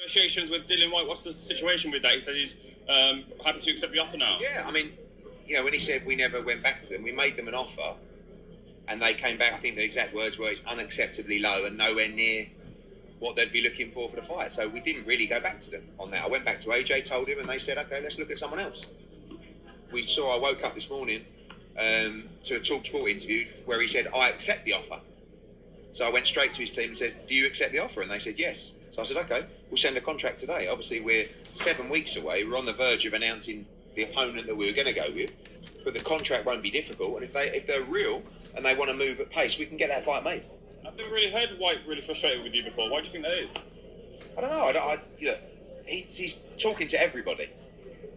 Negotiations with Dillian Whyte. What's the situation with that? He says he's happy to accept the offer now. Yeah, I mean, when he said we never went back to them, we made them an offer, and they came back. I think the exact words were, "It's unacceptably low and nowhere near what they'd be looking for the fight." So we didn't really go back to them on that. I went back to AJ, told him, and they said, "Okay, let's look at someone else." I woke up this morning to a Talk Sport interview where he said, "I accept the offer." So I went straight to his team and said, "Do you accept the offer?" And they said, "Yes." So I said, "Okay, we'll send a contract today." Obviously, we're 7 weeks away. We're on the verge of announcing the opponent that we were going to go with, but the contract won't be difficult. And if they're real and they want to move at pace, we can get that fight made. I've never really heard Whyte really frustrated with you before. Why do you think that is? I don't know. He's talking to everybody.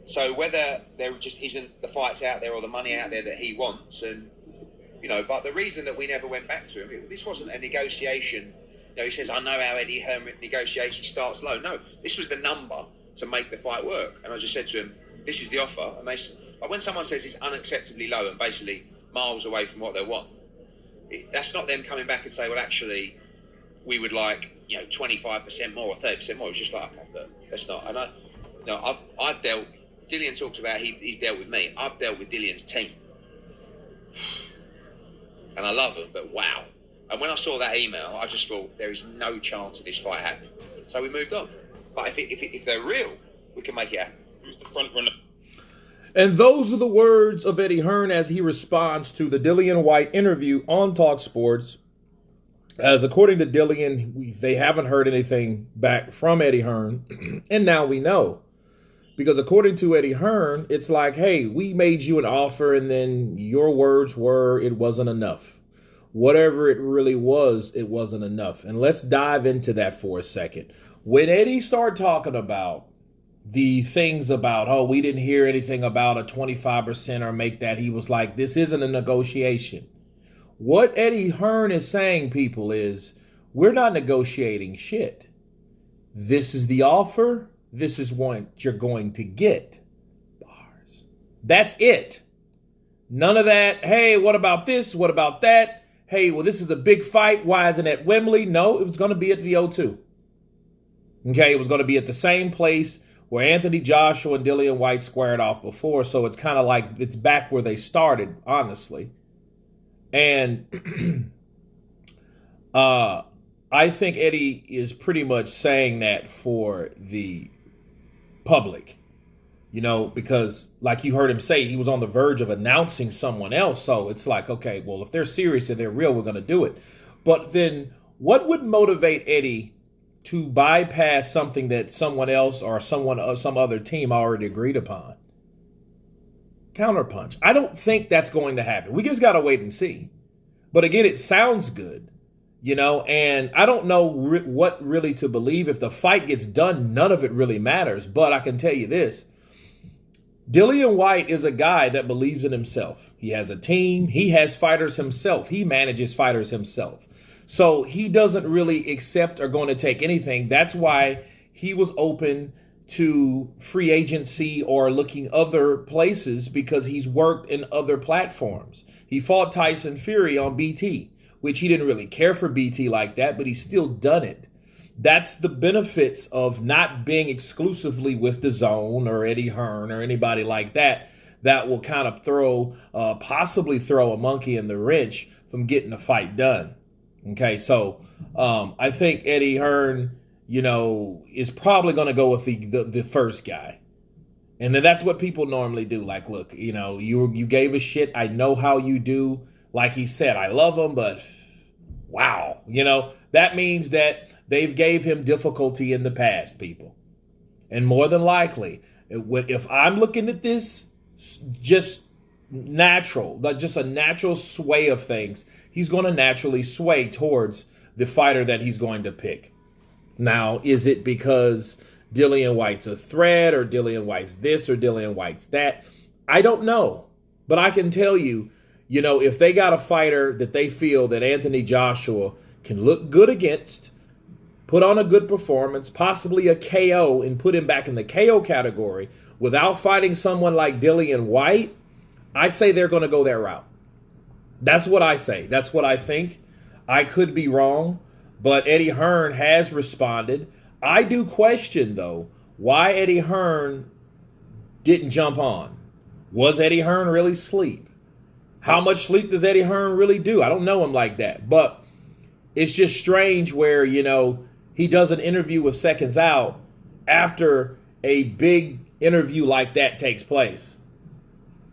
So whether there just isn't the fights out there or the money out there that he wants, and but the reason that we never went back to him, this wasn't a negotiation. He says, "I know how Eddie Hearn negotiation starts low." No, this was the number to make the fight work. And I just said to him, "This is the offer." And when someone says it's unacceptably low and basically miles away from what they want, that's not them coming back and say, "Well, actually, we would like 25% more or 30% more." It's just like, okay, look, that's not. And I've dealt. Dillian talks about he's dealt with me. I've dealt with Dillian's team, and I love them. But wow. And when I saw that email, I just thought there is no chance of this fight happening. So we moved on. But if they're real, we can make it happen. Who's the front runner? And those are the words of Eddie Hearn as he responds to the Dillian Whyte interview on Talk Sports. As according to Dillian, they haven't heard anything back from Eddie Hearn. And now we know. Because according to Eddie Hearn, it's like, hey, we made you an offer and then your words were it wasn't enough. Whatever it really was, it wasn't enough. And let's dive into that for a second. When Eddie started talking about the things about, oh, we didn't hear anything about a 25% or make that, he was like, this isn't a negotiation. What Eddie Hearn is saying, people, is we're not negotiating shit. This is the offer. This is what you're going to get. Bars. That's it. None of that, hey, what about this? What about that? Hey, well, this is a big fight. Why isn't it at Wembley? No, it was going to be at the O2. Okay, it was going to be at the same place where Anthony Joshua and Dillian Whyte squared off before. So it's kind of like it's back where they started, honestly. And I think Eddie is pretty much saying that for the public. Because like you heard him say, he was on the verge of announcing someone else. So it's like, okay, well, if they're serious and they're real, we're going to do it. But then what would motivate Eddie to bypass something that someone else or some other team already agreed upon? Counterpunch. I don't think that's going to happen. We just got to wait and see. But again, it sounds good, and I don't know what really to believe. If the fight gets done, none of it really matters. But I can tell you this. Dillian Whyte is a guy that believes in himself. He has a team. He has fighters himself. He manages fighters himself. So he doesn't really accept or going to take anything. That's why he was open to free agency or looking other places, because he's worked in other platforms. He fought Tyson Fury on BT, which he didn't really care for BT like that, but he's still done it. That's the benefits of not being exclusively with DAZN or Eddie Hearn or anybody like that will kind of possibly throw a monkey in the wrench from getting the fight done. Okay, so I think Eddie Hearn, is probably going to go with the first guy. And then that's what people normally do. Like, look, you gave a shit. I know how you do. Like he said, I love him, but wow. That means that they've gave him difficulty in the past, people. And more than likely, if I'm looking at this just natural, like just a natural sway of things, he's going to naturally sway towards the fighter that he's going to pick. Now, is it because Dillian Whyte's a threat, or Dillian Whyte's this, or Dillian Whyte's that? I don't know. But I can tell you, if they got a fighter that they feel that Anthony Joshua can look good against, put on a good performance, possibly a KO, and put him back in the KO category without fighting someone like Dillian Whyte, I say they're going to go that route. That's what I say. That's what I think. I could be wrong, but Eddie Hearn has responded. I do question, though, why Eddie Hearn didn't jump on. Was Eddie Hearn really asleep? How much sleep does Eddie Hearn really do? I don't know him like that. But it's just strange where, he does an interview with Seconds Out after a big interview like that takes place.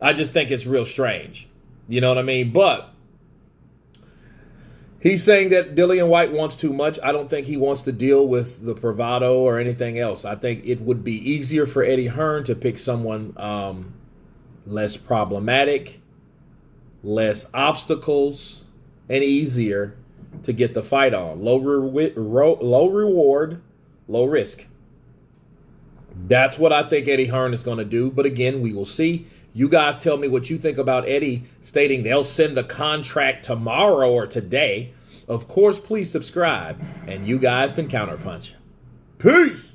I just think it's real strange. You know what I mean? But he's saying that Dillian Whyte wants too much. I don't think he wants to deal with the bravado or anything else. I think it would be easier for Eddie Hearn to pick someone less problematic, less obstacles, and easier to get the fight on. Low reward, low risk. That's what I think Eddie Hearn is going to do. But again, we will see. You guys tell me what you think about Eddie stating they'll send the contract tomorrow or today. Of course, please subscribe. And you guys been Counterpunch. Peace.